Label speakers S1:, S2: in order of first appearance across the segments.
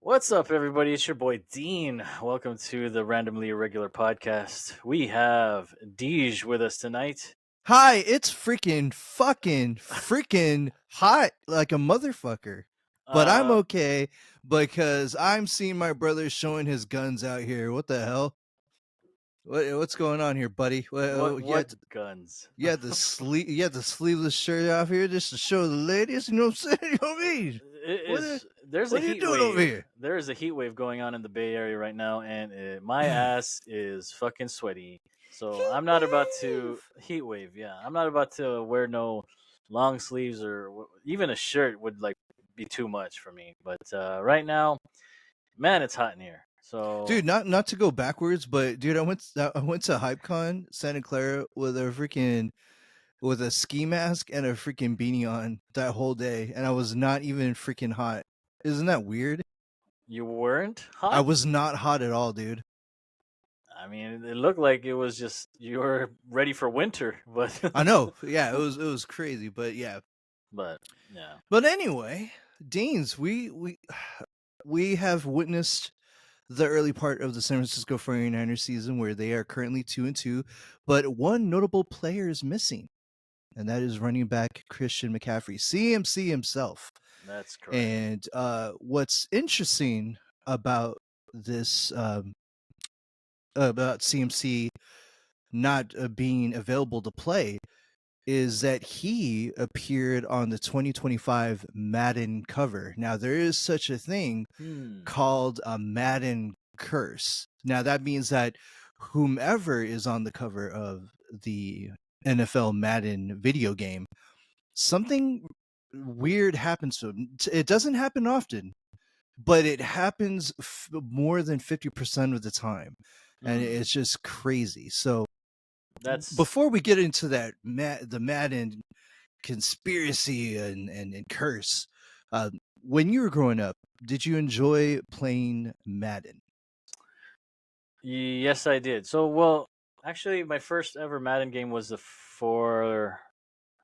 S1: What's up, everybody? It's your boy Dean. Welcome to the Randomly Irregular podcast. We have Deej with us tonight.
S2: Hi, it's freaking hot like a motherfucker. But I'm
S1: Uh,
S2: okay because I'm seeing my brother showing his guns out here. What the hell? What's going on here, buddy?
S1: what guns?
S2: You had the sleeveless shirt off here just to show the ladies. You know what I'm saying? You know what I mean?
S1: It
S2: What
S1: is there's a
S2: what are you
S1: heat
S2: doing over
S1: wave.
S2: here?
S1: There is a heat wave going on in the Bay Area right now, and my ass is fucking sweaty. So
S2: Heat
S1: I'm not about to
S2: wave.
S1: heat wave. Yeah, I'm not about to wear no long sleeves or even a shirt would like be too much for me. But right now, man, it's hot in here. So
S2: Dude, not to go backwards, but dude, I went to HypeCon Santa Clara with a ski mask and a freaking beanie on that whole day, and I was not even freaking hot. Isn't that weird?
S1: you weren't
S2: I
S1: hot?
S2: was not hot at all, dude.
S1: I mean, it looked like it was just you were ready for winter, but
S2: I know. Yeah, it was crazy, but yeah.
S1: but yeah.
S2: But anyway, Deans, we have witnessed the early part of the San Francisco 49ers season where they are currently 2-2, but one notable player is missing, and that is running back Christian McCaffrey, CMC himself.
S1: That's correct.
S2: And what's interesting about this about CMC not being available to play is that he appeared on the 2025 Madden cover. Now there is such a thing called a Madden Curse. Now that means that whomever is on the cover of the NFL Madden video game, something weird happens to him. It doesn't happen often, but it happens more than 50% of the time, and
S1: Mm.
S2: it's just crazy. So
S1: That's
S2: before we get into that the Madden conspiracy and curse, when you were growing up, did you enjoy playing Madden?
S1: yes, I did. So well, actually, my first ever Madden game was for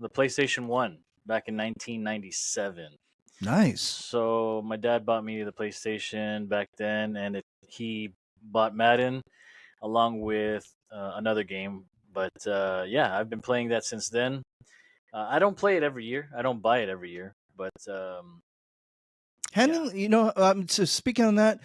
S1: the PlayStation One back in 1997.
S2: Nice.
S1: So my dad bought me the PlayStation back then, and he bought Madden along with another game. But yeah, I've been playing that since then. I don't play it every year. I don't buy it every year. But yeah,
S2: Handling, so speaking on that,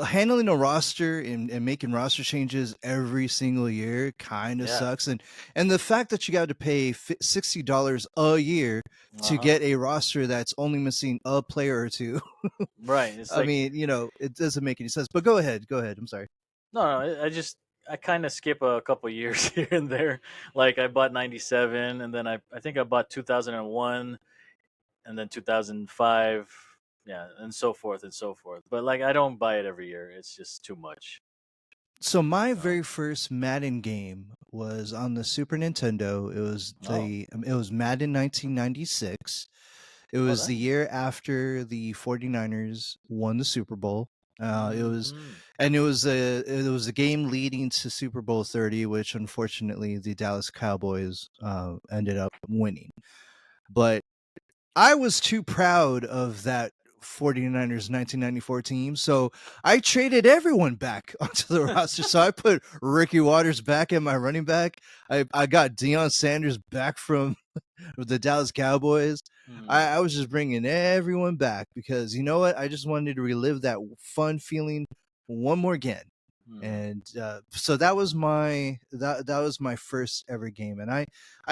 S2: handling a roster and making roster changes every single year kind of
S1: yeah,
S2: sucks, and the fact that you got to pay $60 a year to
S1: uh-huh.
S2: get a roster that's only missing a player or two.
S1: Right. It's
S2: I
S1: like
S2: mean, it doesn't make any sense. But go ahead, I'm sorry.
S1: no, no. I kind of skip a couple years here and there. Like I bought '97, and then I think I bought 2001, and then 2005. Yeah, and so forth and so forth. But like I don't buy it every year. It's just too much.
S2: So my
S1: So
S2: very first Madden game was on the Super Nintendo.
S1: oh,
S2: It was Madden 1996. It
S1: oh,
S2: was the
S1: nice.
S2: year after the 49ers won the Super Bowl. It was
S1: Mm-hmm.
S2: and it was a game leading to Super Bowl 30, which unfortunately the Dallas Cowboys ended up winning. But I was too proud of that 49ers 1994 team, so I traded everyone back onto the roster. So I put Ricky Waters back at my running back. I got Deion Sanders back from the Dallas Cowboys.
S1: Mm-hmm.
S2: I was just bringing everyone back because you know what? I just wanted to relive that fun feeling one more again.
S1: Mm-hmm.
S2: And so that was my first ever game, and I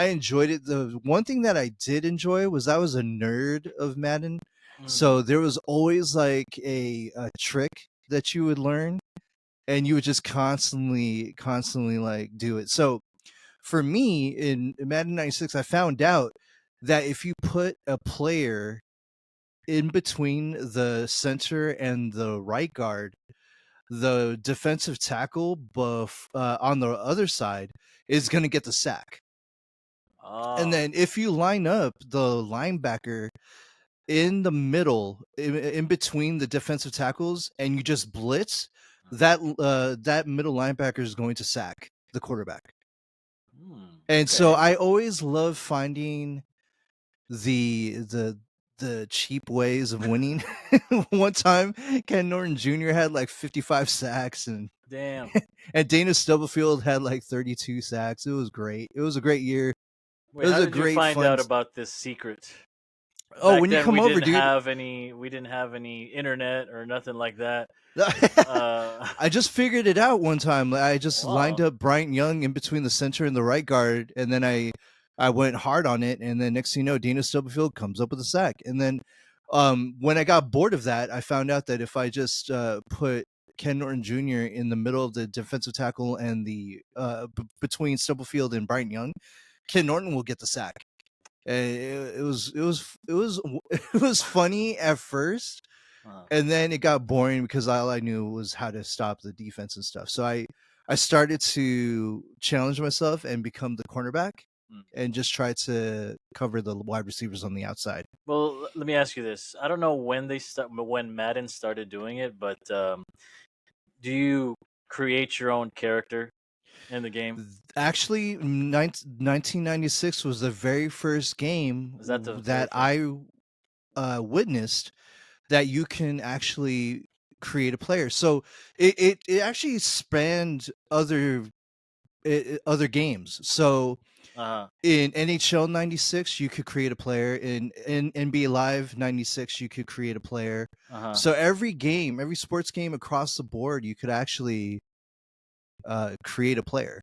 S2: enjoyed it. The one thing that I did enjoy was I was a nerd of Madden,
S1: Mm-hmm.
S2: so there was always like a trick that you would learn, and you would just constantly like do it. So for me in Madden 96, I found out that if you put a player in between the center and the right guard, the defensive tackle on the other side is going to get the sack. And
S1: Oh.
S2: then if you line up the linebacker in the middle, in between the defensive tackles, and you just blitz, that middle linebacker is going to sack the quarterback. And so
S1: Okay.
S2: I always love finding the the the cheap ways of winning. One time, Ken Norton Jr. had like 55 sacks, and
S1: Damn.
S2: and Dana Stubblefield had like 32 sacks. It was great. It was a great year.
S1: Wait,
S2: It was
S1: how
S2: a
S1: did you
S2: great
S1: find
S2: fun.
S1: out about this secret?
S2: Oh,
S1: Back
S2: when you
S1: then
S2: come
S1: we
S2: over,
S1: didn't
S2: dude.
S1: have any internet or nothing like that.
S2: I just figured it out one time. I just lined
S1: Wow.
S2: up Bryant Young in between the center and the right guard, and then I went hard on it, and then next thing you know, Dana Stubblefield comes up with a sack. And then when I got bored of that, I found out that if I just put Ken Norton Jr. in the middle of the defensive tackle and the between Stubblefield and Bryant Young, Ken Norton will get the sack. It was it was funny at first, and then it got boring because all I knew was how to stop the defense and stuff. So I started to challenge myself and become the cornerback and just try to cover the wide receivers on the outside.
S1: Well, let me ask you this. I don't know when Madden started doing it, but do you create your own character in the game?
S2: Actually, 1996 was the very first game
S1: Is that the very
S2: that
S1: first?
S2: I witnessed that you can actually create a player. So it actually spanned other games. So
S1: Uh-huh.
S2: in NHL 96 you could create a player, in NBA Live 96 you could create a player.
S1: Uh-huh.
S2: So every game, every sports game across the board, you could actually create a player.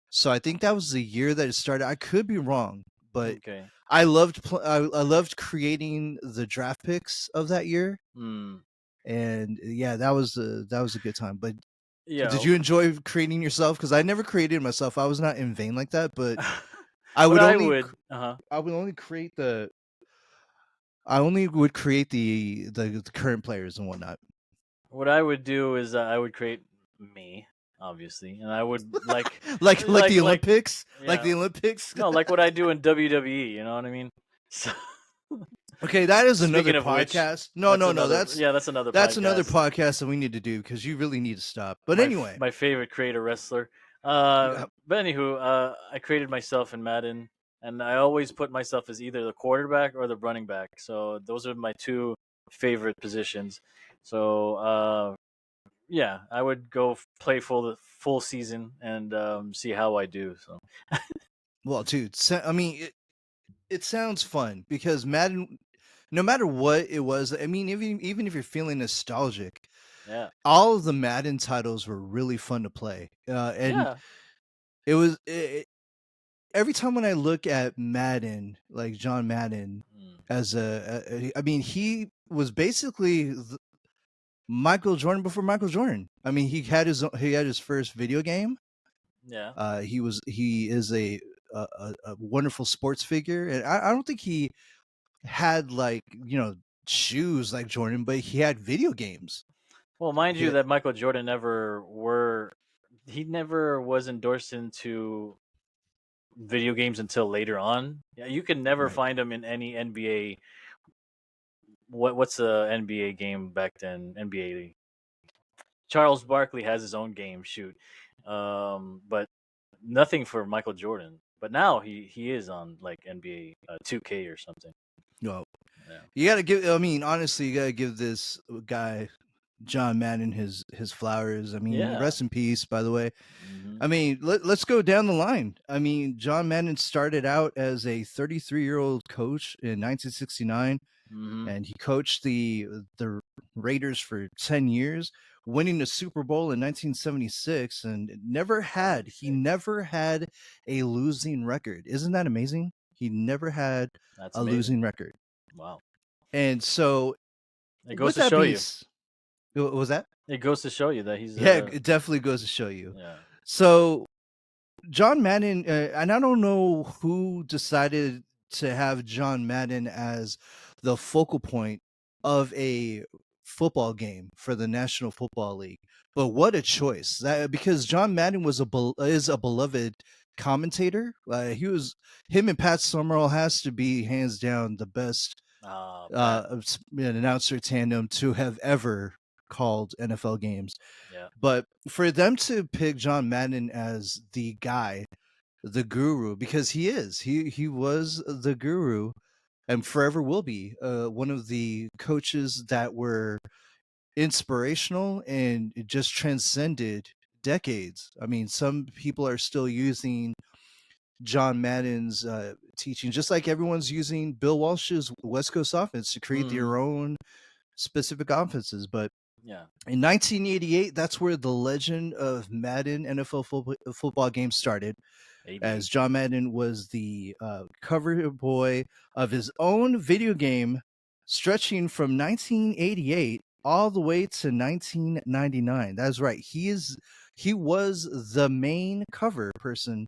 S2: So I think that was the year that it started. I could be wrong, but
S1: Okay.
S2: I loved creating the draft picks of that year. And yeah, that was a good time. But
S1: Yeah.
S2: did you enjoy creating yourself? Because I never created myself. I was not in vain like that. But I
S1: What
S2: would
S1: I
S2: only
S1: would
S2: I would only create I only would create the current players and whatnot.
S1: what I would do is I would create me, obviously, and I would
S2: like the
S1: like
S2: Olympics, like
S1: yeah.
S2: the Olympics.
S1: No, like what I do in WWE. You know what I mean? So,
S2: Okay, that is another
S1: speaking of which, that's
S2: no,
S1: another
S2: that's
S1: that's another
S2: another
S1: podcast.
S2: podcast that we need to do because you really need to stop. But anyway,
S1: My favorite creator wrestler.
S2: yeah,
S1: But anywho, I created myself in Madden, and I always put myself as either the quarterback or the running back. So those are my two favorite positions. So yeah, I would go play full season and see how I do. So
S2: well, dude, I mean, it sounds fun because Madden, no matter what it was, I mean, even if you're feeling nostalgic,
S1: yeah,
S2: all of the Madden titles were really fun to play, and
S1: yeah,
S2: it was every time when I look at Madden, like John Madden, as I mean, he was basically Michael Jordan before Michael Jordan. I mean, he had his first video game.
S1: yeah.
S2: He is a wonderful sports figure, and I don't think he had like shoes like Jordan, but he had video games.
S1: Well, mind you,
S2: Yeah,
S1: that Michael Jordan he never was endorsed into video games until later on. Yeah, you can never
S2: right.
S1: find him in any NBA. What's the NBA game back then? NBA. Charles Barkley has his own game. Shoot, but nothing for Michael Jordan. But now he is on like NBA 2K or something.
S2: No,
S1: Yeah.
S2: you gotta give. I mean, honestly, you gotta give this guy John Madden his flowers. I mean,
S1: Yeah.
S2: rest in peace. By the way,
S1: Hmm.
S2: I mean, let's go down the line. I mean, John Madden started out as a 33-year-old coach in 1969,
S1: Hmm.
S2: and he coached the Raiders for 10 years, winning the Super Bowl in 1976, and he
S1: 76.
S2: never had a losing record. Isn't that amazing? He never had
S1: That's
S2: a
S1: amazing.
S2: losing record.
S1: Wow.
S2: And so,
S1: It goes
S2: with
S1: to
S2: that
S1: show
S2: being,
S1: you.
S2: what was that?
S1: It goes to show you that he's
S2: Yeah, it definitely goes to show you.
S1: yeah.
S2: So John Madden, and I don't know who decided to have John Madden as the focal point of a football game for the National Football League, but what a choice! Because John Madden is a beloved commentator. Him and Pat Summerall has to be hands down the best
S1: Pat.
S2: announcer tandem to have ever called NFL games.
S1: Yeah.
S2: But for them to pick John Madden as the guy, the guru, because he was the guru and forever will be one of the coaches that were inspirational and it just transcended decades. I mean, some people are still using John Madden's teaching, just like everyone's using Bill Walsh's West Coast offense to create
S1: Mm-hmm.
S2: their own specific offenses. But
S1: Yeah.
S2: in 1988, that's where the legend of Madden NFL football game started, as
S1: 88.
S2: John Madden was the cover boy of his own video game, stretching from 1988 all the way to 1999. That's right. He was the main cover person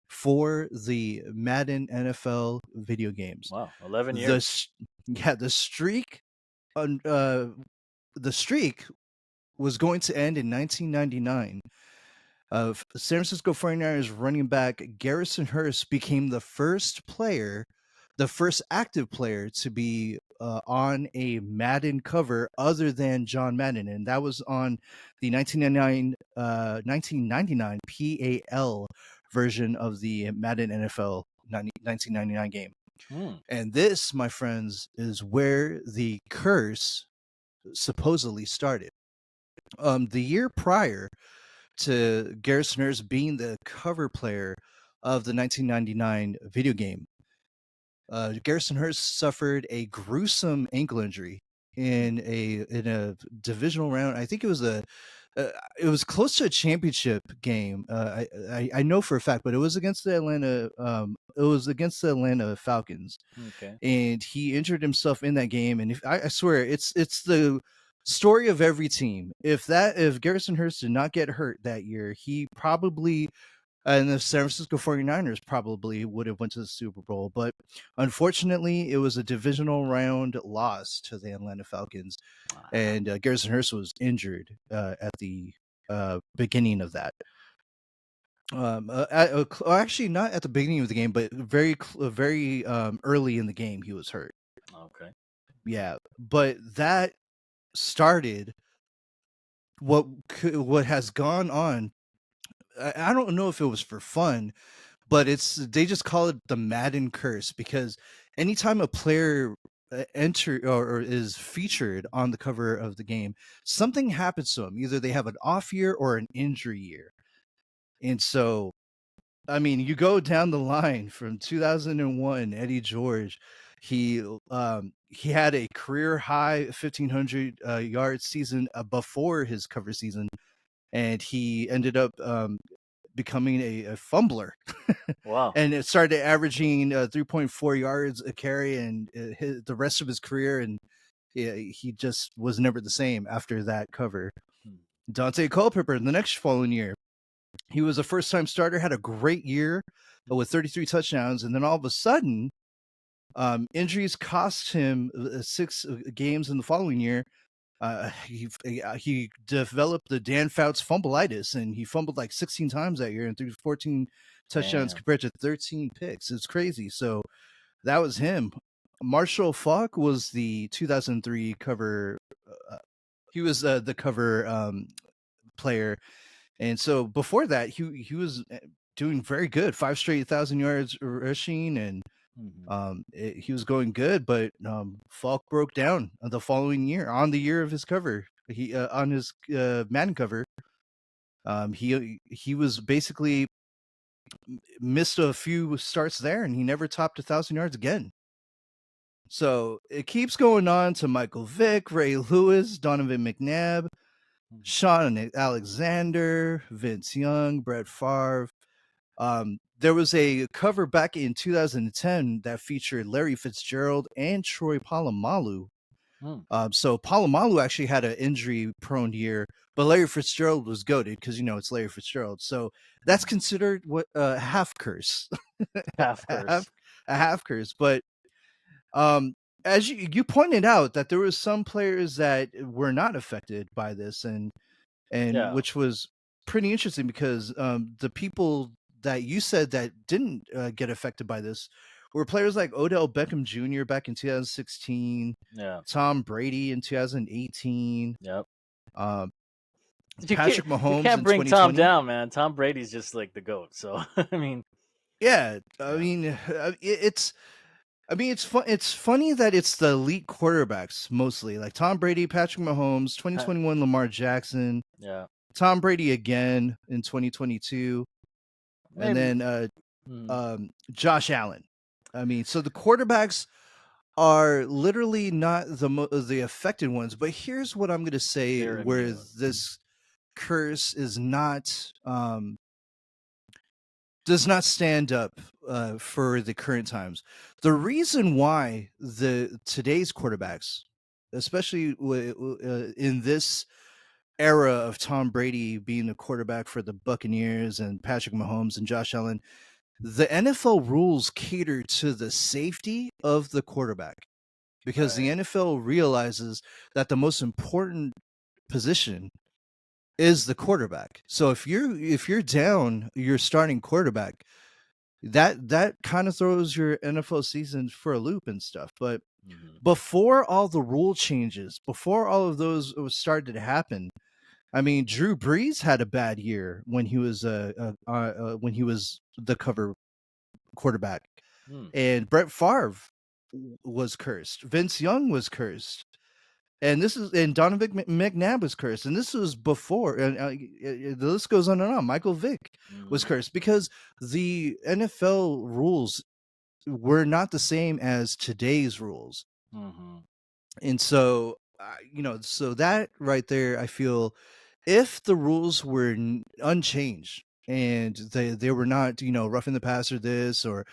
S2: for the Madden NFL video games.
S1: Wow. 11
S2: The
S1: years.
S2: s- yeah, on the streak was going to end in 1999. San Francisco 49ers running back Garrison Hurst became the first active player to be on a Madden cover other than John Madden, and that was on the 1999 PAL version of the Madden NFL 1999 game.
S1: Mm.
S2: And this, my friends, is where the curse supposedly started. The year prior to Garrison Hurst being the cover player of the 1999 video game, Garrison Hurst suffered a gruesome ankle injury in a divisional round. I think it was close to a championship game. I know for a fact, but it was against the Atlanta Falcons,
S1: Okay.
S2: and he injured himself in that game. And I swear, it's the story of every team. If Garrison Hurst did not get hurt that year, he probably and the San Francisco 49ers probably would have went to the Super Bowl. But unfortunately, it was a divisional round loss to the Atlanta Falcons,
S1: Ah.
S2: and Garrison Hurst was injured at the beginning of that. Actually, not at the beginning of the game, but very early in the game, he was hurt.
S1: Okay.
S2: Yeah, but that started what has gone on. I don't know if it was for fun, but they just call it the Madden Curse because anytime a player enter or is featured on the cover of the game, something happens to them. Either they have an off year or an injury year, and so I mean, you go down the line from 2001, Eddie George. He had a career high 1,500 yard season before his cover season, and he ended up becoming a fumbler.
S1: Wow.
S2: And it started averaging 3.4 yards a carry, and the rest of his career, and he just was never the same after that cover.
S1: Hmm.
S2: Dante Culpepper, the next following year, he was a first-time starter, had a great year with 33 touchdowns, and then all of a sudden, injuries cost him 6 games in the following year. He developed the Dan Fouts fumbleitis, and he fumbled like 16 times that year and threw 14 touchdowns
S1: Damn.
S2: compared to 13 picks. It's crazy. So that was him. Marshall Faulk was the 2003 cover. He was the cover player, and so before that, he was doing very good. 5 straight 1,000 yards rushing, and
S1: Mm-hmm.
S2: he was going good, but Falk broke down the following year on the year of his cover. He on his Madden cover. He was basically missed a few starts there, and he never topped 1,000 yards again. So it keeps going on to Michael Vick, Ray Lewis, Donovan McNabb, Sean Alexander, Vince Young, Brett Favre. There was a cover back in 2010 that featured Larry Fitzgerald and Troy Polamalu.
S1: Mm.
S2: So Polamalu actually had an injury-prone year, but Larry Fitzgerald was goated because it's Larry Fitzgerald. So that's considered what half curse,
S1: Half
S2: half
S1: curse.
S2: a half curse. But as you pointed out, that there was some players that were not affected by this, and
S1: Yeah.
S2: which was pretty interesting because the people that you said that didn't get affected by this were players like Odell Beckham Jr. back in 2016,
S1: Yeah.
S2: Tom Brady in 2018,
S1: Yep.
S2: uh,
S1: You can't
S2: Patrick Mahomes
S1: you can't
S2: in
S1: bring Tom
S2: 2020.
S1: down, man. Tom Brady's just like the GOAT. So I mean,
S2: Yeah, I
S1: yeah.
S2: mean, it's I mean, it's funny that it's the elite quarterbacks mostly, like Tom Brady, Patrick Mahomes,
S1: Ha-
S2: 2021 Lamar Jackson,
S1: Yeah,
S2: Tom Brady again in 2022, and
S1: maybe.
S2: then
S1: Mm,
S2: Josh Allen. I mean, so the quarterbacks are literally not the affected ones. But here's what I'm going to say:
S1: they're
S2: where
S1: immune.
S2: this curse is not does not stand up for the current times. The reason why the today's quarterbacks, especially in this era of Tom Brady being the quarterback for the Buccaneers and Patrick Mahomes and Josh Allen, the NFL rules cater to the safety of the quarterback because the
S1: Right.
S2: NFL realizes that the most important position is the quarterback. So if you're down your starting quarterback, that kind of throws your NFL season for a loop and stuff. But
S1: Hmm.
S2: before all the rule changes, before all of those started to happen, I mean, Drew Brees had a bad year when he was the cover quarterback,
S1: Mm.
S2: and Brett Favre was cursed. Vince Young was cursed, and Donovan McNabb was cursed, and this was before. And the list goes on and on. Michael Vick was
S1: Hmm.
S2: cursed because the NFL rules were not the same as today's rules.
S1: Hmm.
S2: And so, so that right there, I feel if the rules were unchanged and they were not, roughing the passer this or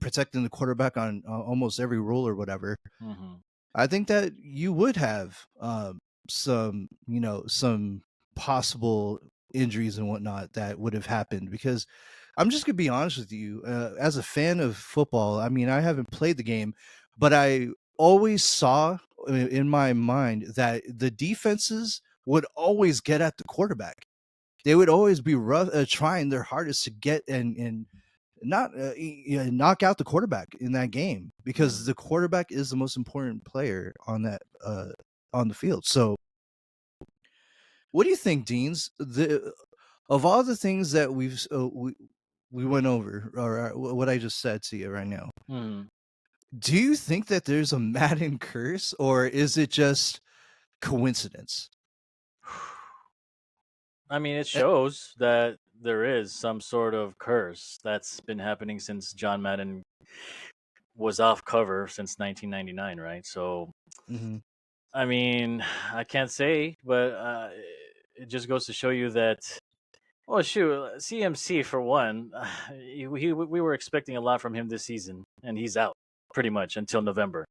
S2: protecting the quarterback on almost every rule or whatever,
S1: Hmm.
S2: I think that you would have some possible injuries and whatnot that would have happened because I'm just gonna be honest with you. As a fan of football, I mean, I haven't played the game, but I always saw in my mind that the defenses would always get at the quarterback. They would always be trying their hardest to get and not knock out the quarterback in that game because
S1: Mm.
S2: the quarterback is the most important player on the field. So, what do you think, Deans? Of all the things that we went over, or what I just said to you right now,
S1: Mm.
S2: do you think that there's a Madden curse, or is it just coincidence?
S1: I mean, it
S2: Eh,
S1: shows that there is some sort of curse that's been happening since John Madden was off cover since 1999, right? So,
S2: mhm.
S1: I mean, I can't say, but it just goes to show you that. Well, shoot, CMC for one, we were expecting a lot from him this season, and he's out pretty much until November.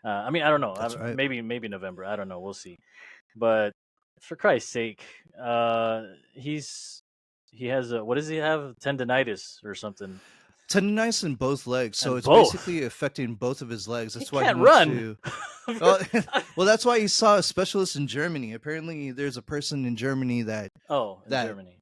S1: I mean, I don't know,
S2: That's right.
S1: maybe November. I don't know. We'll see. But for Christ's sake, he has a, what does he have? Tendonitis or something,
S2: Tendonitis in both legs, so
S1: and
S2: it's
S1: both.
S2: basically affecting both of his legs.
S1: He
S2: That's why he
S1: can't
S2: wants
S1: run.
S2: to. Well, well, that's why he saw a specialist in Germany. Apparently, there's a person in Germany
S1: Oh, in
S2: that
S1: Germany.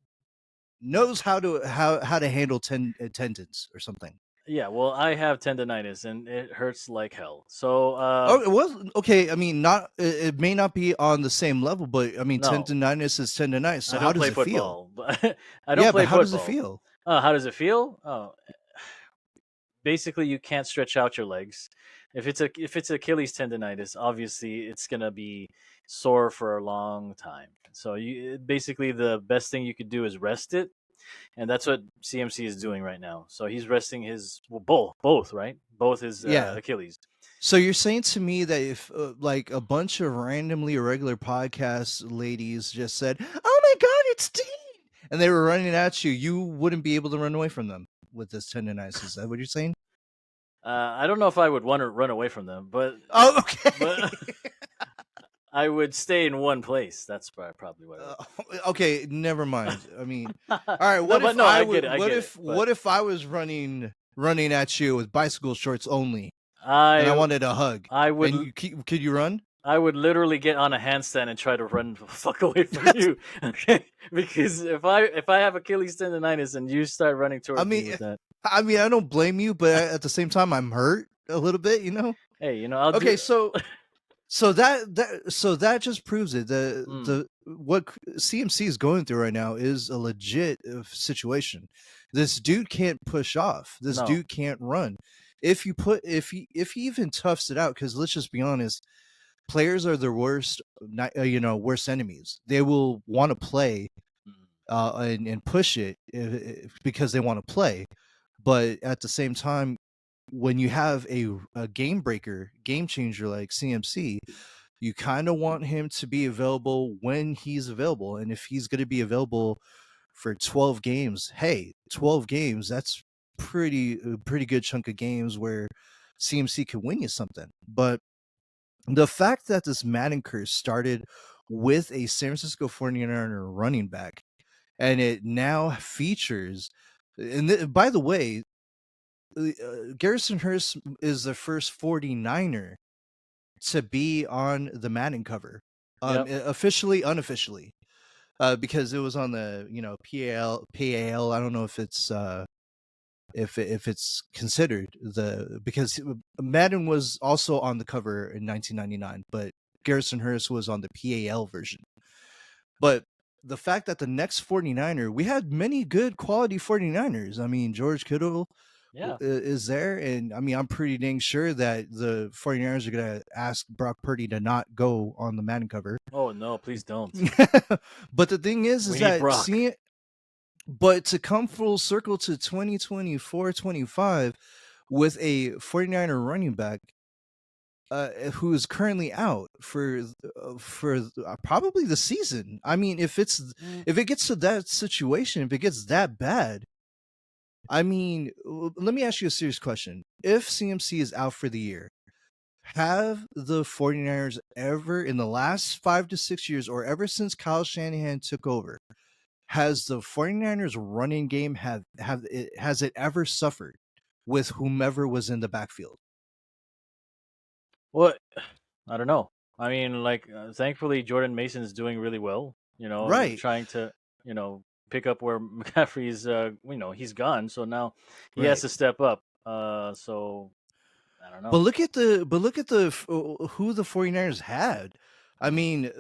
S1: Yeah.
S2: knows how to handle tendons or something.
S1: Yeah, well, I have tendonitis and it hurts like hell. So,
S2: Oh, well, okay. I mean, not it may not be on the same level, but I mean,
S1: no,
S2: tendonitis is tendonitis. So
S1: I
S2: how
S1: don't
S2: does
S1: play
S2: it feel?
S1: football, but I don't
S2: Yeah, but
S1: play
S2: how does it
S1: football.
S2: feel?
S1: How does it feel? Oh, basically you can't stretch out your legs. If it's Achilles tendonitis, obviously it's gonna be sore for a long time. So you basically the best thing you could do is rest it, and that's what CMC is doing right now. So he's resting his both right, both his
S2: Yeah.
S1: Achilles.
S2: So you're saying to me that if like a bunch of randomly irregular podcast ladies just said, "Oh my God, it's Dean," and they were running at you, you wouldn't be able to run away from them with this tendonitis. Is that what you're saying?
S1: I don't know if I would want to run away from them,
S2: Oh, okay.
S1: but I would stay in one place. That's probably what I would
S2: Uh, okay, never mind. I mean,
S1: do.
S2: all right.
S1: No,
S2: What
S1: but
S2: if
S1: no,
S2: I
S1: I get
S2: would?
S1: it. I
S2: What
S1: get it.
S2: if?
S1: But
S2: What if I was running at you with bicycle shorts only, and I
S1: I
S2: wanted a hug,
S1: I would
S2: and could you run?
S1: I would literally get on a handstand and try to run the fuck away from you. Okay, because if I have Achilles tendonitis and you start running
S2: I
S1: towards me
S2: mean,
S1: with that,
S2: I mean, I don't blame you, but at the same time, I'm hurt a little bit.
S1: hey, I'll
S2: Okay,
S1: do.
S2: so that just proves it. The
S1: Mm,
S2: the what CMC is going through right now is a legit situation. This dude can't push off. This
S1: no,
S2: dude can't run. if he even toughs it out, because let's just be honest, players are their worst enemies. They will want to play
S1: Mhm.
S2: and push it because they want to play, but at the same time, when you have a game breaker, game changer like CMC, you kind of want him to be available when he's available. And if he's going to be available for 12 games, hey, 12 games, that's pretty good chunk of games where CMC can win you something. But the fact that this Madden Curse started with a San Francisco 49er running back, and it now features, and by the way, Garrison Hurst is the first 49er to be on the Madden cover,
S1: Yep.
S2: officially, unofficially, because it was on the PAL. I don't know if it's if it's considered because Madden was also on the cover in 1999, but Garrison Hurst was on the PAL version. But the fact that the next 49er, we had many good quality 49ers. I mean, George Kittle
S1: Yeah.
S2: is there, and I mean, I'm pretty dang sure that the 49ers are going to ask Brock Purdy to not go on the Madden cover.
S1: Oh no, please don't.
S2: But the thing is
S1: We need
S2: that
S1: Brock.
S2: but to come full circle to 2024-25 with a 49er running back who is currently out for probably the season. I mean, if it gets to that situation, if it gets that bad, I mean, let me ask you a serious question. If CMC is out for the year, have the 49ers ever in the last 5 to 6 years, or ever since Kyle Shanahan took over, has the 49ers running game has it ever suffered with whomever was in the backfield?
S1: What? I don't know. I mean, like, thankfully, Jordan Mason's doing really well.
S2: Right.
S1: Trying to, pick up where McCaffrey's, he's gone. So now he has
S2: Right.
S1: to step up. So I don't
S2: But
S1: know.
S2: look at the who the 49ers had. I
S1: Mm.
S2: mean,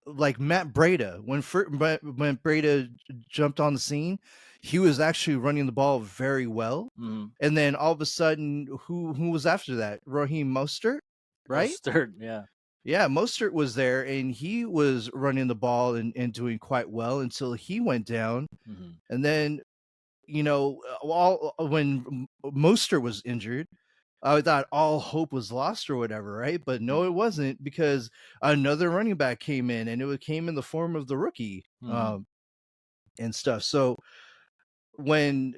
S2: like Matt Breida, when Breida jumped on the scene, he was actually running the ball very well.
S1: Mm.
S2: And then all of a sudden, who was after that? Raheem Mostert, right?
S1: Mostert, yeah.
S2: Yeah, Mostert was there, and he was running the ball and doing quite well until he went down.
S1: Hmm.
S2: And then, all when Mostert was injured, I thought all hope was lost or whatever, right? But no, it wasn't, because another running back came in, and came in the form of the rookie
S1: Hmm.
S2: and stuff. So when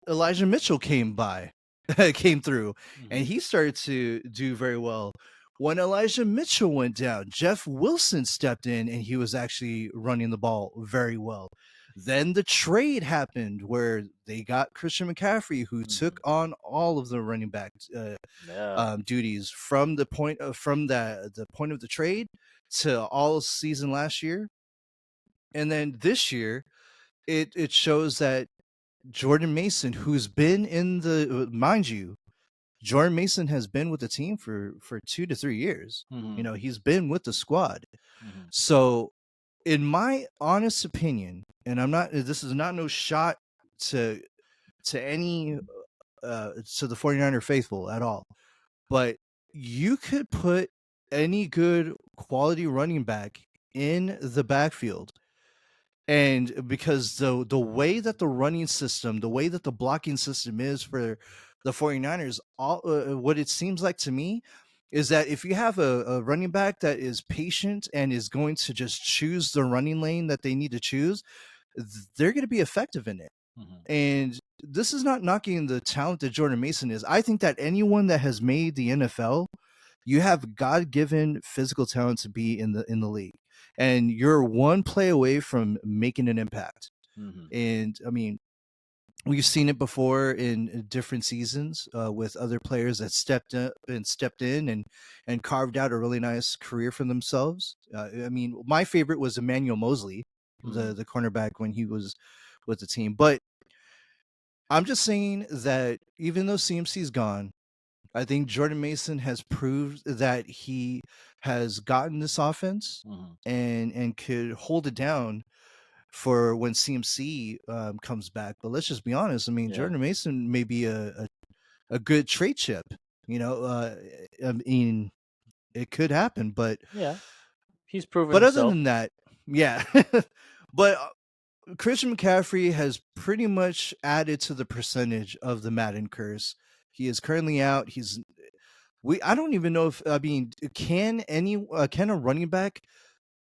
S2: Elijah Mitchell came through, and
S1: Hmm.
S2: he started to do very well. When Elijah Mitchell went down, Jeff Wilson stepped in, and he was actually running the ball very well. Then the trade happened where they got Christian McCaffrey, who
S1: Hmm.
S2: took on all of the running back
S1: Yeah.
S2: duties from the point of the trade to all season last year. And then this year, it shows that Jordan Mason, who's been in the mind you, Jordan Mason has been with the team for 2 to 3 years.
S1: Hmm.
S2: He's been with the squad.
S1: Hmm.
S2: So, in my honest opinion, and I'm not, this is not no shot to any to the 49er faithful at all, but you could put any good quality running back in the backfield, and because the way that the running system, the way that the blocking system is for the 49ers, what it seems like to me is that if you have a running back that is patient and is going to just choose the running lane that they need to choose, they're going to be effective in it.
S1: Hmm.
S2: And this is not knocking the talent that Jordan Mason is. I think that anyone that has made the NFL, you have God-given physical talent to be in the league, and you're one play away from making an impact.
S1: Hmm.
S2: And I mean, we've seen it before in different seasons with other players that stepped in and carved out a really nice career for themselves. I mean, my favorite was Emmanuel Mosley,
S1: Hmm.
S2: the cornerback when he was with the team. But I'm just saying that even though CMC's gone, I think Jordan Mason has proved that he has gotten this offense
S1: Hmm.
S2: and could hold it down for when CMC comes back. But let's just be honest. I mean,
S1: Yeah.
S2: Jordan Mason may be a good trade chip. I mean, it could happen,
S1: Yeah, he's proven
S2: other
S1: himself.
S2: than that, yeah. But Christian McCaffrey has pretty much added to the percentage of the Madden curse. He is currently out. I don't even know if, I mean, can a running back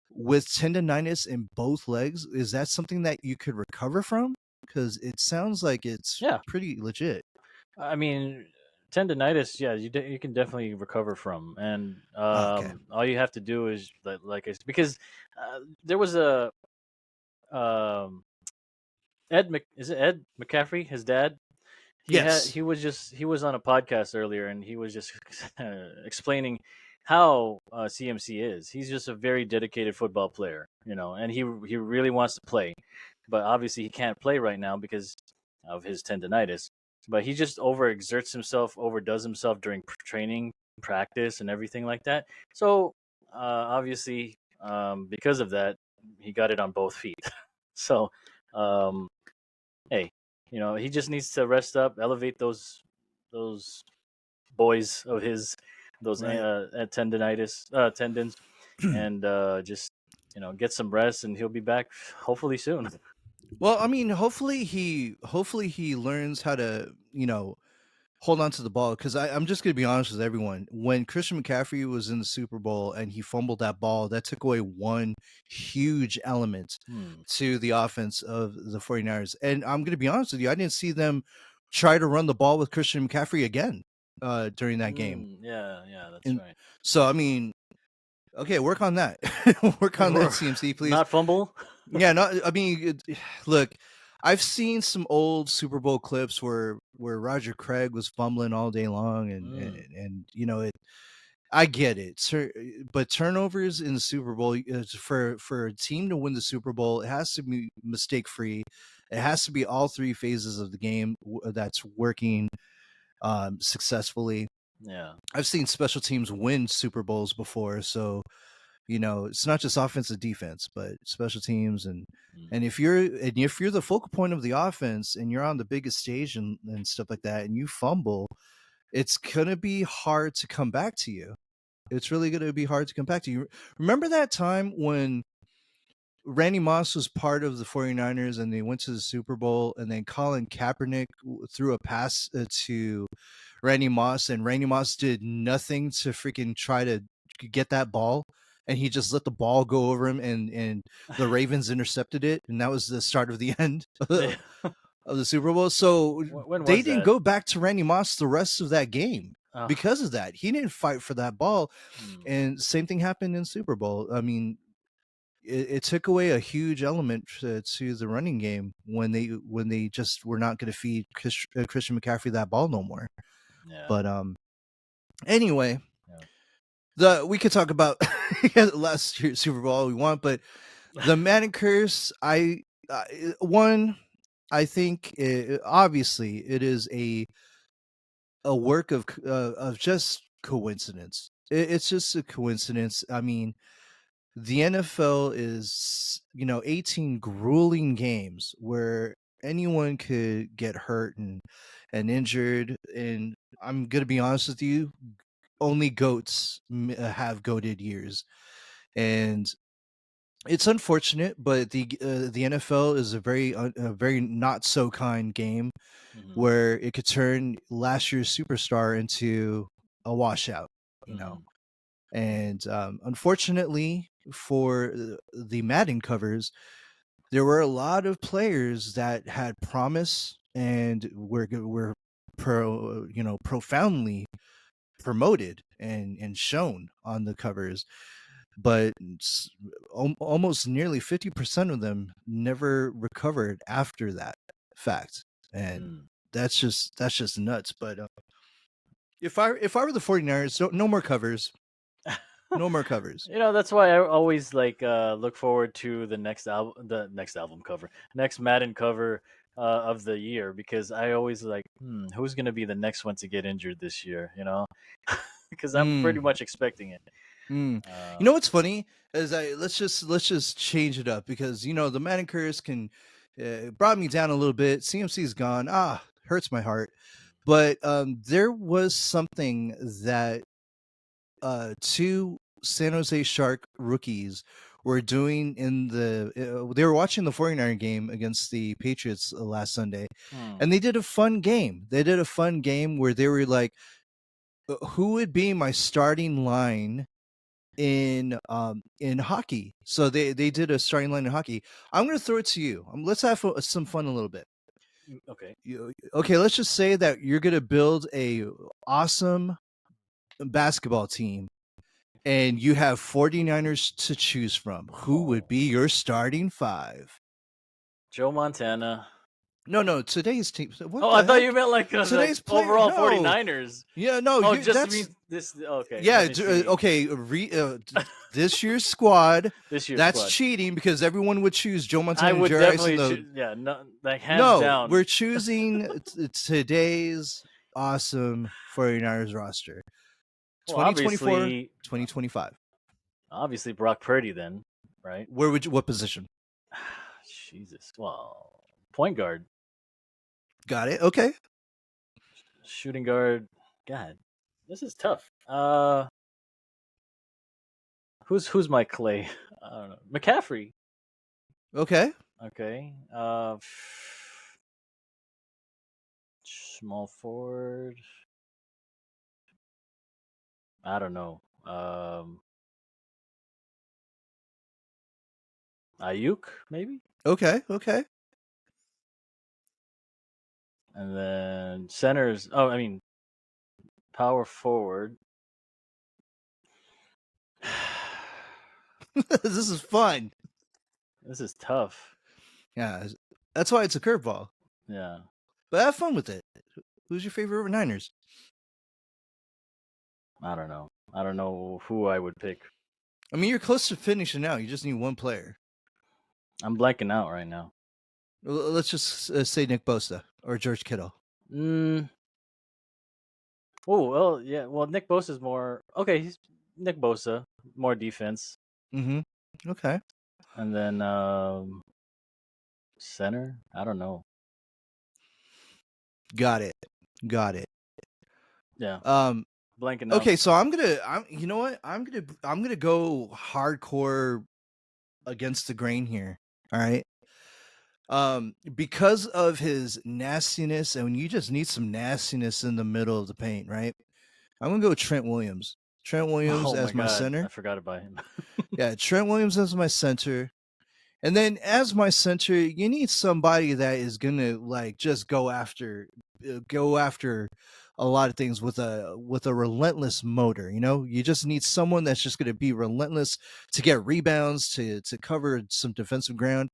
S2: with tendonitis in both legs, is that something that you could recover from? Because it sounds like it's
S1: Yeah,
S2: pretty legit.
S1: I mean, tendonitis. Yeah, you can definitely recover from, and
S2: Okay.
S1: all you have to do is like I said, because there was a um, is it Ed McCaffrey, his dad?
S2: Yes.
S1: He was on a podcast earlier, and he was just explaining how CMC is. He's just a very dedicated football player, and he really wants to play, but obviously he can't play right now because of his tendonitis. But he just overexerts himself, overdoes himself during training, practice, and everything like that. So obviously, because of that, he got it on both feet. So um, hey, he just needs to rest up, elevate those boys of his, those
S2: Right.
S1: tendons, and just get some rest, and he'll be back hopefully soon.
S2: Well, I mean, hopefully he learns how to, hold on to the ball, because I'm just gonna be honest with everyone. When Christian McCaffrey was in the Super Bowl and he fumbled that ball, that took away one huge element
S1: Hmm.
S2: to the offense of the 49ers. And I'm gonna be honest with you, I didn't see them try to run the ball with Christian McCaffrey again during that game.
S1: Yeah, yeah, that's
S2: And
S1: right.
S2: so, I mean, okay, work on that. Work on that, CMC, please.
S1: Not fumble.
S2: Yeah, no, I mean, look, I've seen some old Super Bowl clips where Roger Craig was fumbling all day long, and I get it, sir, but turnovers in the Super Bowl, for a team to win the Super Bowl, it has to be mistake free. It has to be all three phases of the game that's working successfully.
S1: Yeah.
S2: I've seen special teams win Super Bowls before, so it's not just offensive defense, but special teams. And
S1: Mm.
S2: if you're the focal point of the offense and you're on the biggest stage and stuff like that, and you fumble, it's gonna be hard to come back to you. It's really gonna be hard to come back to you. Remember that time when Randy Moss was part of the 49ers and they went to the Super Bowl, and then Colin Kaepernick threw a pass to Randy Moss, and Randy Moss did nothing to freaking try to get that ball, and he just let the ball go over him, and the Ravens intercepted it, and that was the start of the end
S1: Yeah.
S2: of the Super Bowl. So
S1: When
S2: they
S1: was
S2: didn't
S1: that?
S2: go back to Randy Moss the rest of that game
S1: Uh,
S2: because of that. He didn't fight for that ball,
S1: hmm.
S2: and same thing happened in Super Bowl. I mean, it took away a huge element to the running game when they just were not going to feed Christian McCaffrey that ball no more.
S1: Yeah.
S2: But anyway,
S1: Yeah.
S2: we could talk about last year's Super Bowl all we want, but the Madden Curse, one, I think obviously it is a work of just coincidence. It's just a coincidence. I mean, the NFL is, 18 grueling games where anyone could get hurt and injured. And I'm going to be honest with you, only goats have goated years. And it's unfortunate, but the NFL is a very not so kind game
S1: Hmm.
S2: where it could turn last year's superstar into a washout, you know.
S1: Hmm.
S2: And unfortunately for the Madden covers, there were a lot of players that had promise and were profoundly promoted and shown on the covers, but almost nearly 50% of them never recovered after that fact. And
S1: Mm.
S2: that's just nuts. But if I were the 49ers, no more covers. No more covers.
S1: That's why I always like look forward to the next album cover, next Madden cover of the year, because I always like, who's gonna be the next one to get injured this year? Because I'm pretty
S2: Mm,
S1: much expecting it.
S2: mm. You
S1: Uh,
S2: know what's funny is let's just change it up, because the Madden curse can brought me down a little bit. CMC's gone. Hurts my heart. But there was something that two San Jose Shark rookies were doing in they were watching the 49er game against the Patriots last Sunday, and they did a fun game. They did a fun game where they were like, who would be my starting line in hockey? So they did a starting line in hockey. I'm going to throw it to you. Let's have some fun a little bit.
S1: Okay.
S2: Okay, let's just say that you're going to build a awesome basketball team and you have 49ers to choose from. Who would be your starting five?
S1: Joe Montana.
S2: No, today's team.
S1: I thought you meant like
S2: today's
S1: overall 49ers.
S2: Yeah, no.
S1: Oh, just mean this. Okay.
S2: Yeah, okay. This year's squad.
S1: This year's
S2: that's
S1: squad.
S2: cheating because everyone would choose Joe Montana.
S1: I would definitely hands down.
S2: We're choosing today's awesome 49ers roster. 2024, 2025.
S1: Obviously, Brock Purdy then, right?
S2: What position?
S1: Jesus. Well, point guard.
S2: Got it. Okay.
S1: Shooting guard. God, this is tough. Who's my Clay? I don't know. McCaffrey.
S2: Okay.
S1: Okay. Small forward. I don't know. Ayuk, maybe?
S2: Okay.
S1: And then centers. Power forward.
S2: This is fun.
S1: This is tough.
S2: Yeah, that's why it's a curveball.
S1: Yeah.
S2: But have fun with it. Who's your favorite Niners?
S1: I don't know. I don't know who I would pick.
S2: I mean, you're close to finishing out. You just need one player.
S1: I'm blanking out right now.
S2: Let's just say Nick Bosa or George Kittle.
S1: Oh, well, yeah. Well, Nick Bosa is more... Okay, he's Nick Bosa. More defense.
S2: Mm-hmm. Okay.
S1: And then center? I don't know.
S2: Got it.
S1: Yeah. Blanking out.
S2: Okay, so you know what? I'm gonna go hardcore against the grain here. All right. Because of his nastiness, and you just need some nastiness in the middle of the paint, right? I'm gonna go Trent Williams. Trent Williams as my center.
S1: I forgot about him.
S2: Yeah, Trent Williams as my center. And then as my center, you need somebody that is gonna like just go after a lot of things with a relentless motor. You know, you just need someone that's just gonna be relentless to get rebounds, to cover some defensive ground.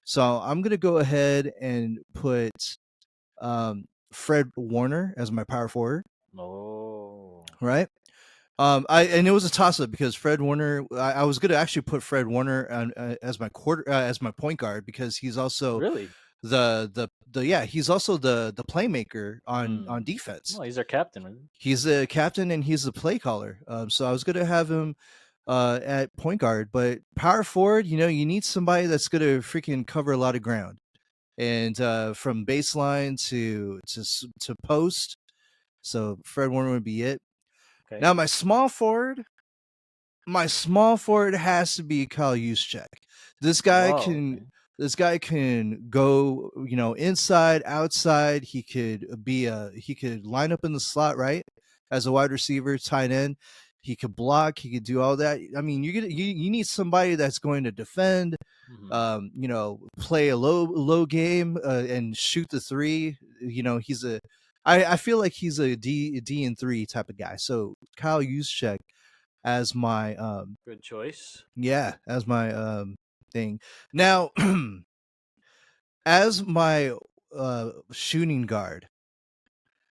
S2: So I'm gonna go ahead and put Fred Warner as my power forward.
S1: Oh,
S2: right. And it was a toss up because Fred Warner. I was going to actually put Fred Warner as my as my point guard because he's also
S1: really
S2: he's also the playmaker on defense.
S1: Well, he's our captain. Right?
S2: He's a captain and he's the play caller. So I was going to have him at point guard, but power forward. You know, you need somebody that's going to freaking cover a lot of ground, and from baseline to post. So Fred Warner would be it. Okay. Now my small forward has to be Kyle Juszczyk. This guy can go, you know, inside, outside. He could line up in the slot, right, as a wide receiver, tight end. He could block. He could do all that. I mean, you need somebody that's going to defend, you know, play a low game and shoot the three. You know, I feel like he's a D and 3 type of guy. So Kyle Juszczyk as my
S1: good choice.
S2: Yeah, as my thing. Now as my shooting guard,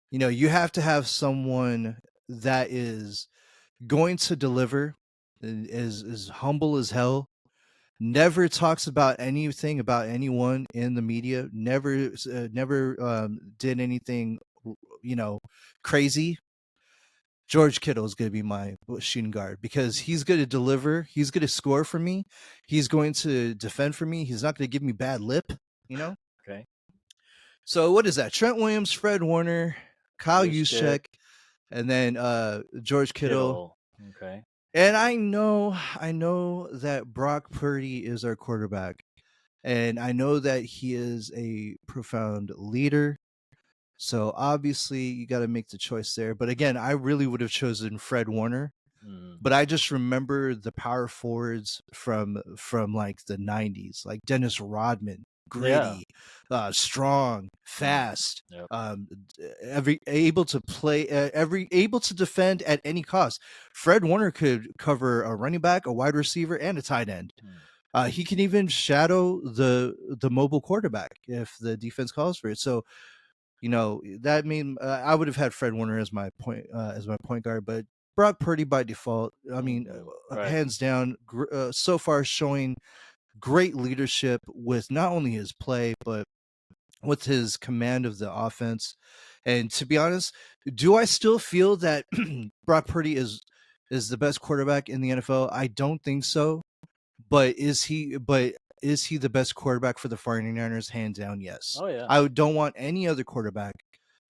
S2: you know, you have to have someone that is going to deliver, is humble as hell, never talks about anything about anyone in the media, never did anything, you know, crazy. George Kittle is going to be my shooting guard because he's going to deliver. He's going to score for me. He's going to defend for me. He's not going to give me bad lip, you know?
S1: Okay.
S2: So what is that? Trent Williams, Fred Warner, Kyle Juszczyk, and then George Kittle.
S1: Okay.
S2: And I know that Brock Purdy is our quarterback. And I know that he is a profound leader. So obviously you got to make the choice there. But again, I really would have chosen Fred Warner. But I just remember the power forwards from like the 90s, like Dennis Rodman, gritty, strong, fast, able to play, able to defend at any cost. Fred Warner could cover a running back, a wide receiver, and a tight end. He can even shadow the mobile quarterback if the defense calls for it. So, that mean I would have had Fred Warner as my point guard, but Brock Purdy by default. I mean, hands down, so far showing great leadership with not only his play but with his command of the offense. And to be honest, do I still feel that Brock Purdy is the best quarterback in the NFL? I don't think so. But is he the best quarterback for the 49ers? Hands down, yes.
S1: Oh, yeah.
S2: I don't want any other quarterback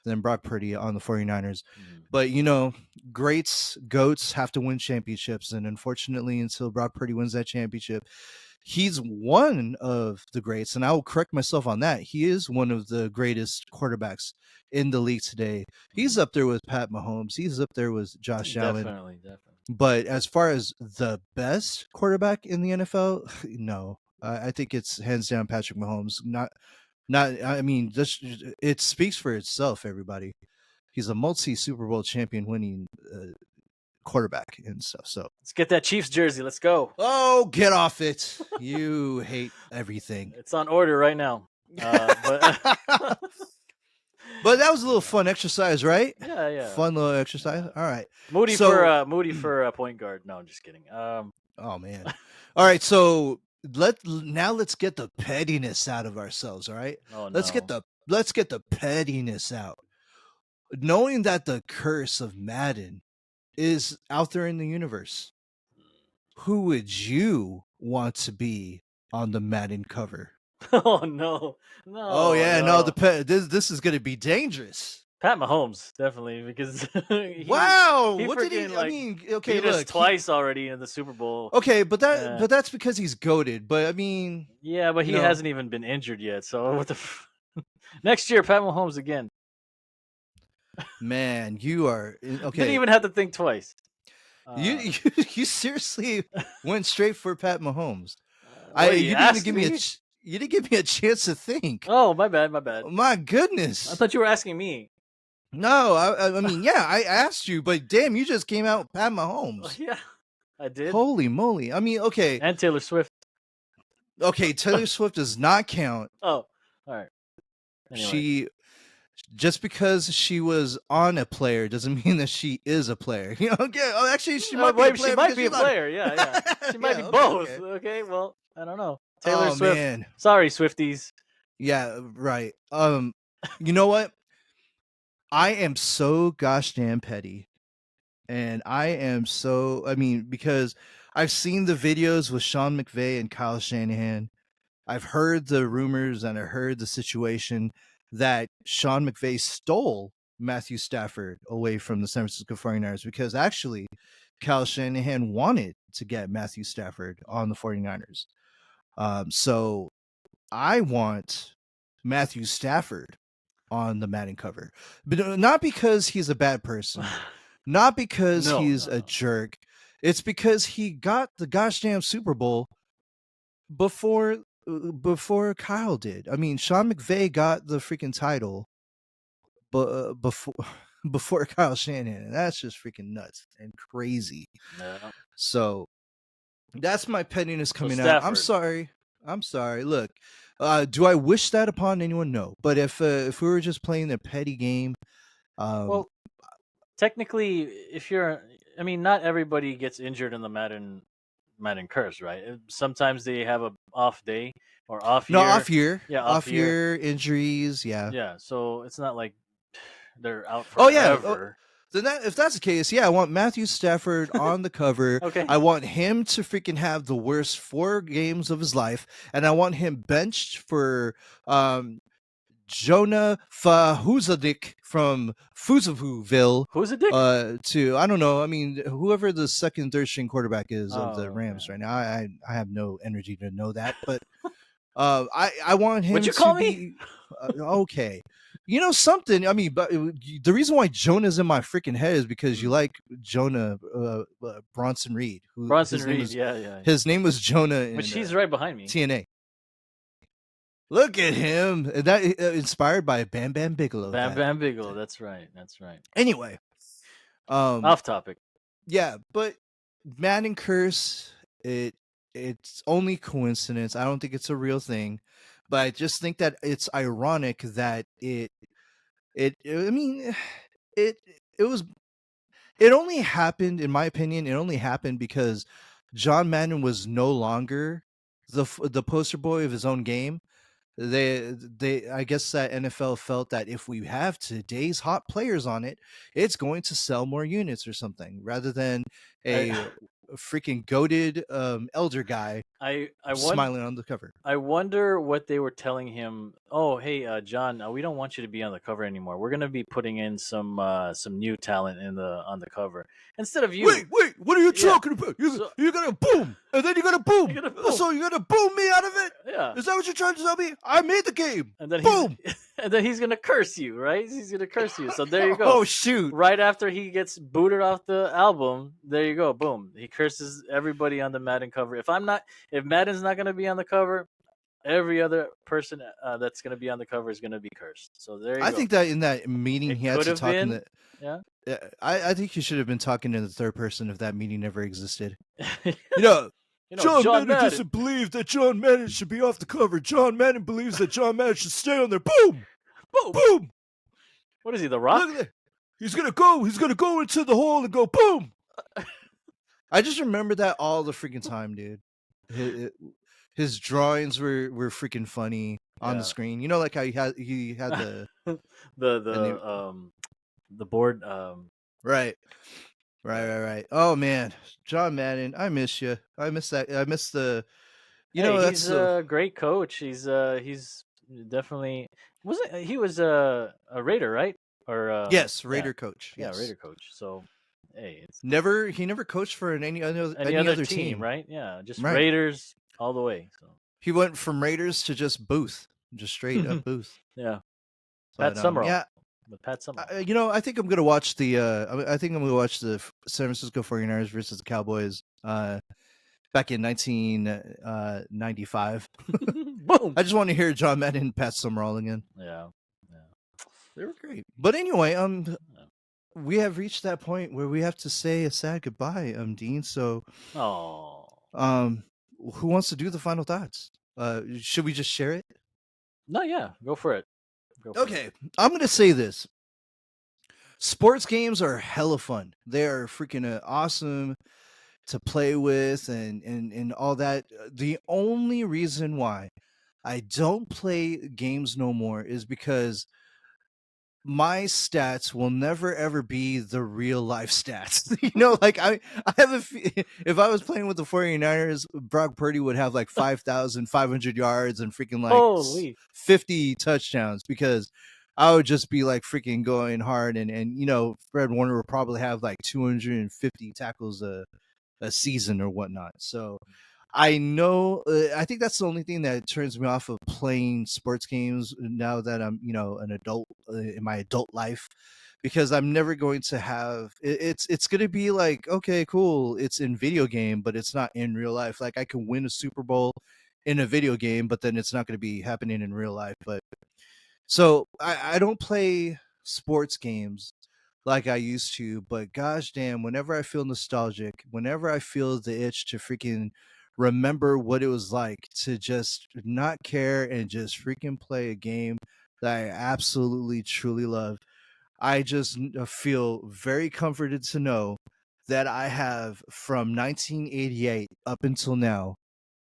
S2: than Brock Purdy on the 49ers. But, GOATs have to win championships. And unfortunately, until Brock Purdy wins that championship, he's one of the greats. And I will correct myself on that. He is one of the greatest quarterbacks in the league today. He's up there with Pat Mahomes. He's up there with Josh Allen.
S1: Definitely.
S2: But as far as the best quarterback in the NFL, no. I think it's hands down Patrick Mahomes. I mean, it speaks for itself, everybody. He's a multi-Super Bowl champion winning quarterback and stuff. So
S1: let's get that Chiefs jersey. Let's go.
S2: Oh, get off it. You hate everything.
S1: It's on order right now.
S2: But that was a little fun exercise, right?
S1: Yeah.
S2: Fun little exercise. All right.
S1: Moody for a point guard. No, I'm just kidding.
S2: Oh man. All right, so let's get the pettiness out of ourselves, all right?
S1: Oh, no.
S2: Let's get the pettiness out. Knowing that the curse of Madden is out there in the universe, who would you want to be on the Madden cover?
S1: Oh no!
S2: Oh yeah, no. This is going to be dangerous.
S1: Pat Mahomes, definitely, because
S2: what did he? I mean, okay,
S1: beat us twice already in the Super Bowl.
S2: Okay, but that's because he's goated. But I mean,
S1: yeah, but he hasn't even been injured yet. So what the? Next year, Pat Mahomes again.
S2: Man, you are okay.
S1: Didn't even have to think twice.
S2: You seriously went straight for Pat Mahomes.
S1: You didn't give me
S2: you didn't give me a chance to think.
S1: Oh, my bad.
S2: My goodness.
S1: I thought you were asking me.
S2: No, I mean, yeah, I asked you, but damn, you just came out Pat Mahomes.
S1: Yeah, I did.
S2: Holy moly. I mean, okay.
S1: And Taylor Swift.
S2: Okay, Taylor Swift does not count.
S1: Oh, all right. Anyway.
S2: Just because she was on a player doesn't mean that she is a player. Okay. Oh, actually, she might be a player.
S1: She might be a player. Yeah. She might be both. Okay. Well, I don't know. Taylor Swift. Man. Sorry, Swifties.
S2: Yeah. Right. You know what? I am so gosh damn petty, and because I've seen the videos with Sean McVay and Kyle Shanahan. I've heard the rumors and I heard the situation that Sean McVay stole Matthew Stafford away from the San Francisco 49ers because actually Kyle Shanahan wanted to get Matthew Stafford on the 49ers. So I want Matthew Stafford on the Madden cover, but not because he's a bad person, not because he's a jerk. It's because he got the gosh damn Super Bowl before Kyle did. I mean, Sean McVay got the freaking title before Kyle Shanahan, and that's just freaking nuts and crazy.
S1: Yeah.
S2: So that's my pettiness coming out. I'm sorry. Look, do I wish that upon anyone? No. But if we were just playing a petty game,
S1: well, technically, not everybody gets injured in the Madden Curse, right? Sometimes they have a off day or off year.
S2: No, off year.
S1: Yeah,
S2: off year injuries. Yeah.
S1: Yeah. So it's not like they're out forever.
S2: Oh yeah. Then if that's the case, yeah, I want Matthew Stafford on the cover.
S1: Okay.
S2: I want him to freaking have the worst 4 games of his life, and I want him benched for Jonah Fahuzadik from Fuzavuville.
S1: Who's a dick?
S2: To I don't know. I mean, whoever the second, third string quarterback is of the Rams
S1: okay.
S2: right now. I have no energy to know that, but I want him
S1: What'd you
S2: to
S1: call me?
S2: be okay. You know something? I mean, but the reason why Jonah's in my freaking head is because you like Jonah Bronson Reed, who
S1: Bronson
S2: his name
S1: Reed.
S2: was
S1: Yeah.
S2: his name was Jonah in
S1: Which he's right behind me.
S2: TNA. Look at him. That inspired by Bam Bam Bigelow.
S1: Bam Bigelow. That's right.
S2: Anyway,
S1: Off topic.
S2: yeah, but Madden Curse, it's only coincidence. I don't think it's a real thing, but I just think that it's ironic that I mean, it it was it only happened, in my opinion, it only happened because John Madden was no longer the poster boy of his own game. They I guess that NFL felt that if we have today's hot players on it, it's going to sell more units or something, rather than a freaking goated elder guy
S1: I
S2: smiling on the cover.
S1: I wonder what they were telling him. Oh, hey, John, we don't want you to be on the cover anymore. We're gonna be putting in some new talent on the cover instead of you.
S2: Wait, what are you
S1: Yeah.
S2: talking about? You're gonna boom, and then you're gonna boom.
S1: You're gonna boom.
S2: So you're gonna boom me out of it?
S1: Yeah.
S2: Is that what you're trying to tell me? I made the game.
S1: And then
S2: boom.
S1: And then he's gonna curse you, right? He's gonna curse you. So there you go.
S2: Oh shoot!
S1: Right after he gets booted off the album, there you go. Boom. He curses everybody on the Madden cover. If Madden's not gonna be on the cover, every other person that's gonna be on the cover is gonna be cursed. So there you go.
S2: I think that in that meeting he had to talk in the.
S1: Yeah.
S2: I think he should have been talking in the third person if that meeting never existed.
S1: John
S2: Madden
S1: Madden
S2: doesn't believe that John Madden should be off the cover. John Madden believes that John Madden should stay on there. Boom!
S1: Boom!
S2: Boom!
S1: What is he, The Rock?
S2: Look at that. He's gonna go into the hole and go boom! I just remember that all the freaking time, dude. His drawings were freaking funny on the screen. You know, like how he had the
S1: the board.
S2: Right. Oh man, John Madden, I miss you. I miss that. I miss the.
S1: He's a great coach. He's definitely he was a Raider, right? Or
S2: yes, Raider coach.
S1: Yeah,
S2: Yes.
S1: Raider coach. So hey,
S2: he never coached for any other team,
S1: right? Yeah, just
S2: right.
S1: Raiders all the way. So
S2: he went from Raiders to just Booth, just straight up Booth.
S1: Yeah,
S2: but,
S1: Pat Summerall.
S2: Yeah.
S1: With Pat Summerall.
S2: I think I'm gonna watch the. I think I'm gonna watch the San Francisco 49ers versus the Cowboys. Back in 1995.
S1: Boom!
S2: I just want to hear John Madden and Pat Summerall again.
S1: Yeah.
S2: They were great. But anyway, we have reached that point where we have to say a sad goodbye, Dean. So, who wants to do the final thoughts? Should we just share it?
S1: No, yeah, go for it.
S2: Okay, I'm gonna say this. Sports games are hella fun. They are freaking awesome to play with and all that. The only reason why I don't play games no more is because my stats will never ever be the real life stats. Like I have if I was playing with the 49ers, Brock Purdy would have like 5,500 yards and freaking like 50 touchdowns, because I would just be like freaking going hard, and Fred Warner would probably have like 250 tackles a season or whatnot. So I know, I think that's the only thing that turns me off of playing sports games now that I'm, an adult in my adult life, because I'm never going to have, it's going to be like, okay, cool. It's in video game, but it's not in real life. Like I can win a Super Bowl in a video game, but then it's not going to be happening in real life. But so I don't play sports games like I used to, but gosh damn, whenever I feel nostalgic, whenever I feel the itch to freaking remember what it was like to just not care and just freaking play a game that I absolutely truly love, I just feel very comforted to know that I have, from 1988 up until now,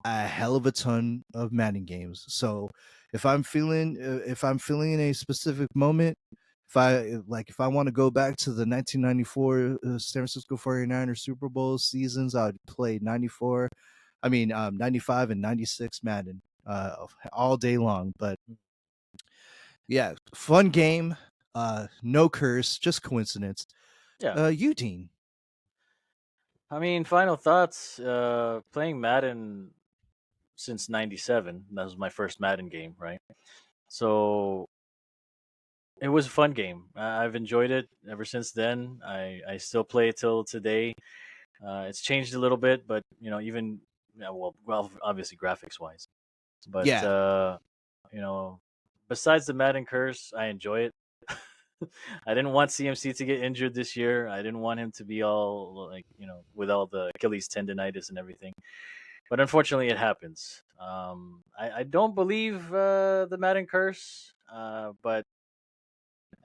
S2: a hell of a ton of Madden games. So if I'm feeling in a specific moment, if I want to go back to the 1994 San Francisco 49ers Super Bowl seasons, I would play 95 and 96 Madden all day long. But Yeah, fun game. No curse, just coincidence.
S1: Yeah.
S2: Eugene.
S1: I mean, final thoughts. Playing Madden since '97. That was my first Madden game, right? So it was a fun game. I've enjoyed it ever since then. I still play it till today. It's changed a little bit, but even yeah, well, obviously graphics wise. But
S2: Yeah.
S1: you know, besides the Madden curse, I enjoy it. I didn't want CMC to get injured this year. I didn't want him to be all like with all the Achilles tendonitis and everything. But unfortunately, it happens. I don't believe the Madden curse, but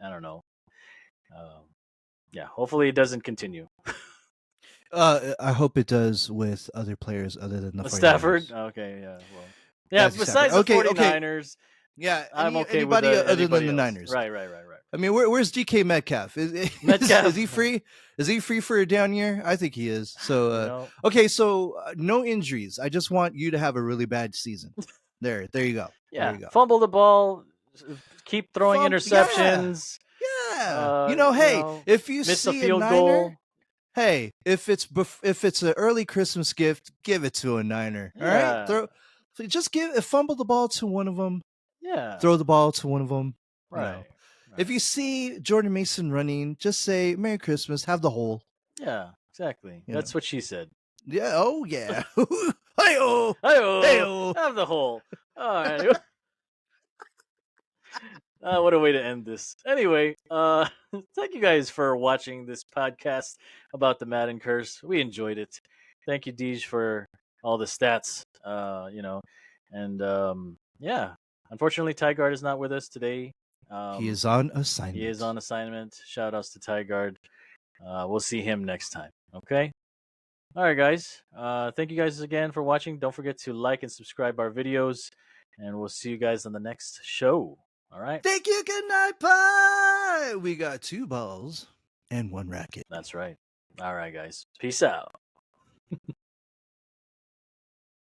S1: I don't know. Um, yeah, hopefully it doesn't continue.
S2: I hope it does with other players other than the
S1: Stafford?
S2: 49ers.
S1: Okay, yeah, well. Yeah,
S2: Matthew Stafford.
S1: besides the
S2: Okay, okay.
S1: 49ers,
S2: Yeah,
S1: I'm okay with
S2: anybody other than
S1: anybody
S2: the
S1: else.
S2: Niners.
S1: Right.
S2: I mean, where's DK Metcalf?
S1: Metcalf.
S2: Is he free? Is he free for a down year? I think he is. So, okay, so no injuries. I just want you to have a really bad season. There you go.
S1: Yeah,
S2: there you go.
S1: fumble the ball, keep throwing
S2: Yeah.
S1: interceptions.
S2: Yeah. Hey, if you
S1: miss a
S2: see
S1: field
S2: Niner,
S1: goal.
S2: hey, if it's an early Christmas gift, give it to a Niner. All
S1: Yeah.
S2: right, just fumble the ball to one of them.
S1: Yeah.
S2: Throw the ball to one of them.
S1: Right.
S2: If you see Jordan Mason running, just say Merry Christmas. Have the hole.
S1: Yeah, exactly. That's what she said.
S2: Yeah. Oh yeah. Hey-oh.
S1: Hey-oh.
S2: Hey-oh.
S1: Have the hole. All right. What a way to end this. Anyway, thank you guys for watching this podcast about the Madden Curse. We enjoyed it. Thank you, Deej, for all the stats. And yeah. Unfortunately, Tygard is not with us today.
S2: He is on assignment.
S1: He is on assignment. Shout outs to Tygard. We'll see him next time. Okay. All right, guys. Thank you guys again for watching. Don't forget to like and subscribe our videos, and we'll see you guys on the next show. All right.
S2: Thank you. Good night, pie. We got 2 balls and 1 racket.
S1: That's right. All right, guys. Peace out.